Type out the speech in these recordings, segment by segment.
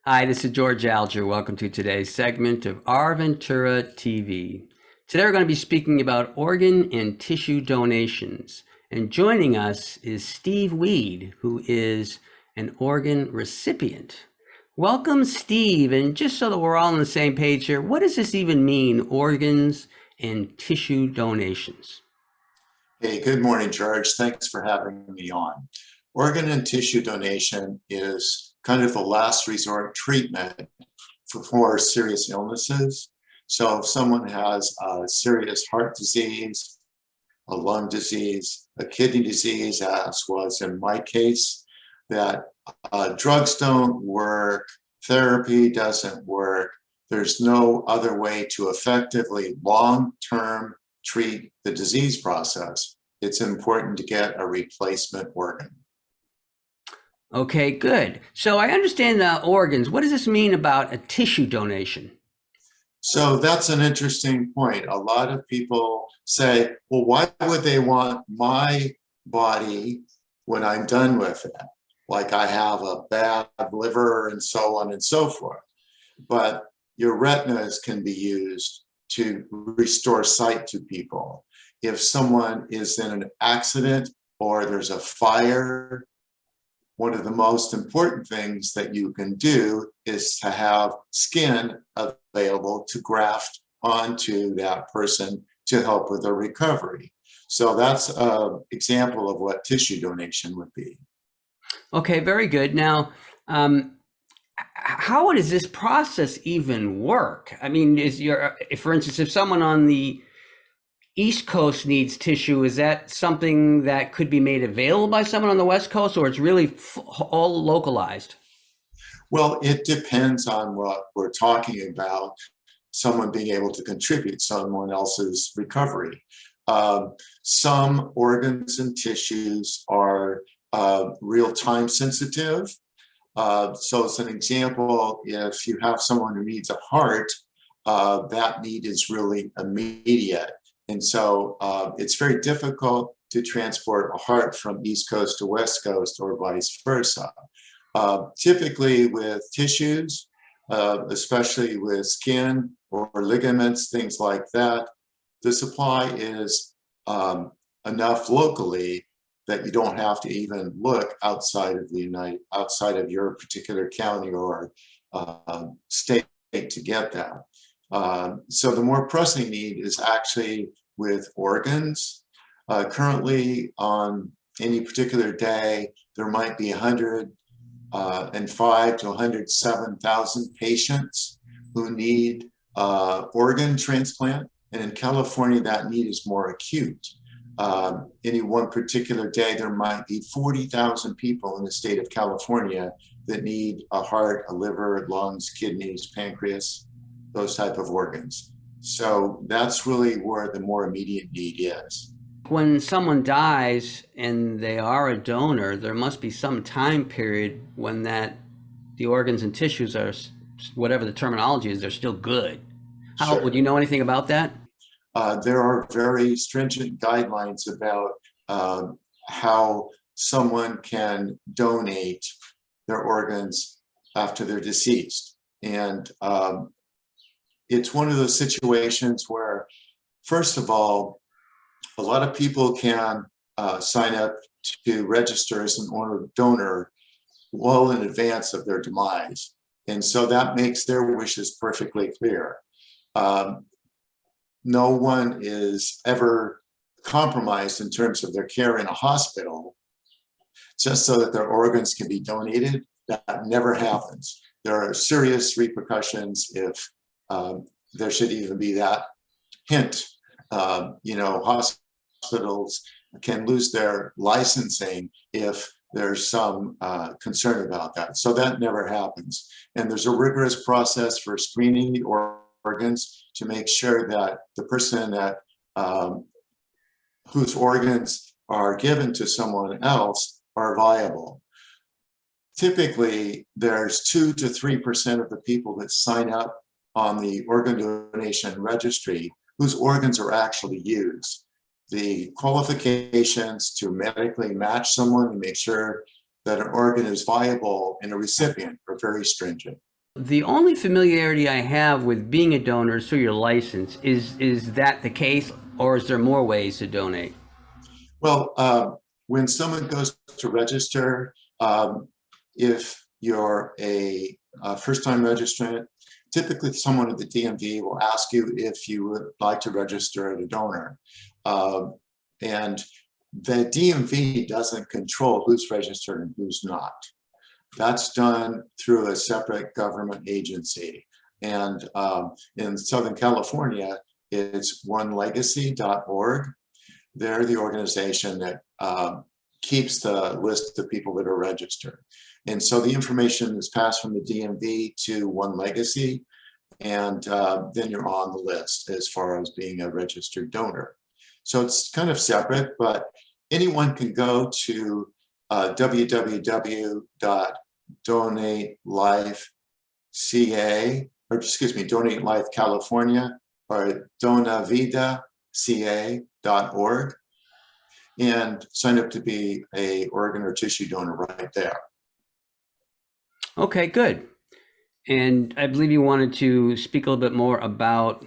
Hi, this is George Alger. Welcome to today's segment of Our Ventura TV. Today we're going to be speaking about organ and tissue donations. And joining us is Steve Weed, who is an organ recipient. Welcome, Steve. And just so that we're all on the same page here, what does this even mean, organs and tissue donations? Hey, good morning, George. Thanks for having me on. Organ and tissue donation is kind of the last resort treatment for serious illnesses. So if someone has a serious heart disease, a lung disease, a kidney disease, as was in my case, that drugs don't work, therapy doesn't work, there's no other way to effectively long-term treat the disease process, it's important to get a replacement organ. Okay, good. So I understand the organs. What does this mean about a tissue donation? So that's an interesting point. A lot of people say, well, why would they want my body when I'm done with it? Like I have a bad liver and so on and so forth. But your retinas can be used to restore sight to people. If someone is in an accident or there's a fire, one of the most important things that you can do is to have skin available to graft onto that person to help with their recovery. So that's an example of what tissue donation would be. Okay, very good. Now, how does this process even work? I mean, for instance, if someone on the East Coast needs tissue, is that something that could be made available by someone on the West Coast, or it's really all localized? Well, it depends on what we're talking about, someone being able to contribute someone else's recovery. Some organs and tissues are real time sensitive. So as an example, if you have someone who needs a heart, that need is really immediate. And so it's very difficult to transport a heart from East Coast to West Coast or vice versa. Typically with tissues, especially with skin or ligaments, things like that, the supply is enough locally that you don't have to even look outside of your particular county or state to get that. So the more pressing need is actually with organs. Currently, on any particular day, there might be 105 to 107,000 patients who need organ transplant. And in California, that need is more acute. Any one particular day, there might be 40,000 people in the state of California that need a heart, a liver, lungs, kidneys, pancreas, those type of organs. So that's really where the more immediate need is. When someone dies and they are a donor, there must be some time period when the organs and tissues are, whatever the terminology is, they're still good. Sure. Would you know anything about that? There are very stringent guidelines about how someone can donate their organs after they're deceased. And it's one of those situations where, first of all, a lot of people can sign up to register as an organ donor well in advance of their demise. And so that makes their wishes perfectly clear. No one is ever compromised in terms of their care in a hospital just so that their organs can be donated. That never happens. There are serious repercussions if there should even be that hint. Hospitals can lose their licensing if there's some concern about that. So that never happens. And there's a rigorous process for screening the organs to make sure that the person that whose organs are given to someone else are viable. Typically, there's 2 to 3% of the people that sign up on the organ donation registry whose organs are actually used. The qualifications to medically match someone and make sure that an organ is viable in a recipient are very stringent. the only familiarity I have with being a donor is through your license. Is that the case, or is there more ways to donate? Well, when someone goes to register, if you're a first-time registrant, typically someone at the DMV will ask you if you would like to register as a donor. And the DMV doesn't control who's registered and who's not. That's done through a separate government agency. And in Southern California, it's onelegacy.org. They're the organization that keeps the list of people that are registered. And so the information is passed from the DMV to One Legacy, and then you're on the list as far as being a registered donor. So it's kind of separate, but anyone can go to www.donatelifeca, or excuse me, Donate Life California, or donavidaca.org, and sign up to be a organ or tissue donor right there. Okay, good. And I believe you wanted to speak a little bit more about,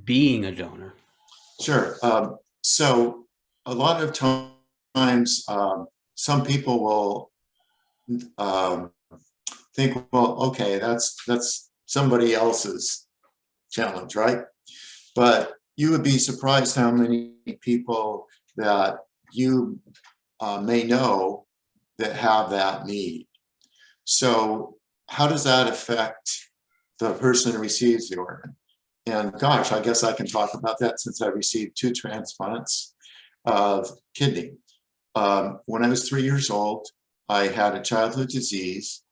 being a donor. Sure. So a lot of times, some people will think, well, okay, that's somebody else's challenge, right? But you would be surprised how many people that you may know that have that need. So how does that affect the person who receives the organ? And gosh, I guess I can talk about that since I received 2 transplants of kidney. When I was 3 years old, I had a childhood disease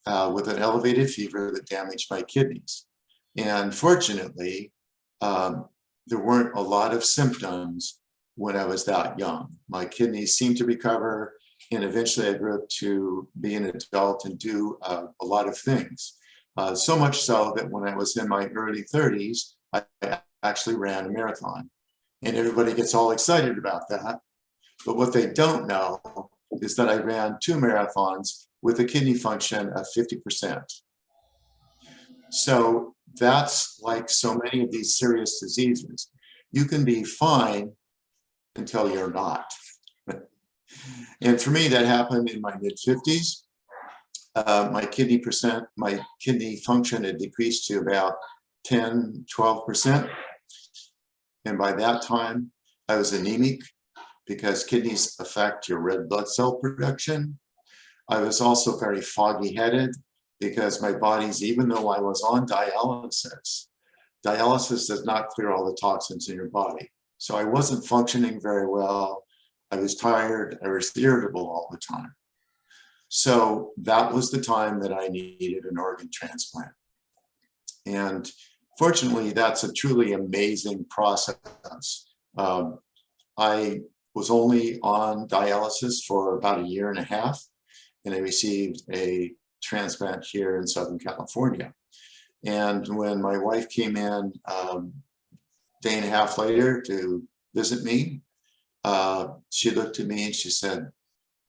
with an elevated fever that damaged my kidneys. And fortunately, there weren't a lot of symptoms when I was that young. My kidneys seemed to recover, and eventually I grew up to be an adult and do a lot of things. So much so that when I was in my early 30s, I actually ran a marathon. And everybody gets all excited about that. But what they don't know is that I ran 2 marathons with a kidney function of 50%. So that's like so many of these serious diseases. You can be fine until you're not. And for me, that happened in my mid-50s. My kidney function had decreased to about 10, 12%. And by that time, I was anemic because kidneys affect your red blood cell production. I was also very foggy-headed because my body's, even though I was on dialysis does not clear all the toxins in your body. So I wasn't functioning very well. I was tired. I was irritable all the time. So that was the time that I needed an organ transplant. And fortunately, that's a truly amazing process. I was only on dialysis for about 1.5 years, and I received a transplant here in Southern California. And when my wife came in a day and a half later to visit me, she looked at me and she said,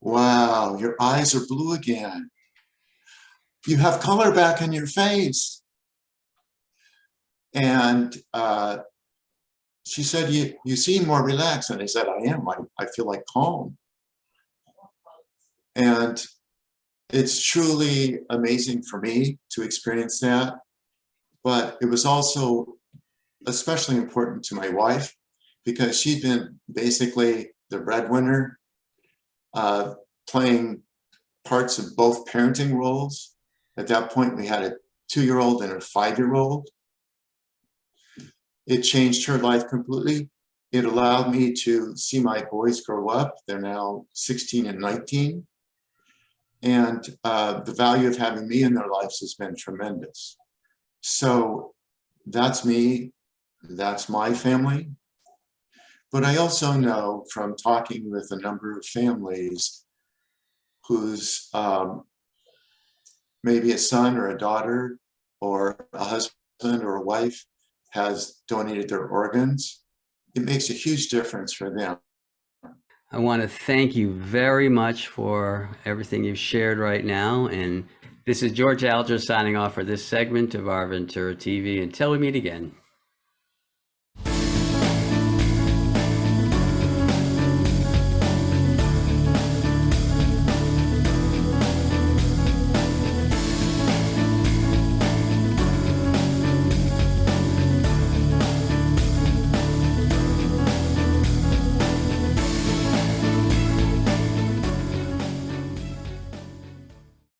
"Wow, your eyes are blue again. You have color back in your face." And she said, you seem more relaxed. And I said, I am. I feel like calm. And it's truly amazing for me to experience that. But it was also especially important to my wife because she'd been basically the breadwinner, playing parts of both parenting roles. At that point, we had a 2-year-old and a 5-year-old. It changed her life completely. It allowed me to see my boys grow up. They're now 16 and 19. And the value of having me in their lives has been tremendous. So that's me. That's my family. But I also know from talking with a number of families whose maybe a son or a daughter or a husband or a wife has donated their organs, it makes a huge difference for them. I want to thank you very much for everything you've shared right now, and This is George Alger signing off for this segment of Our Ventura TV. Until we meet again.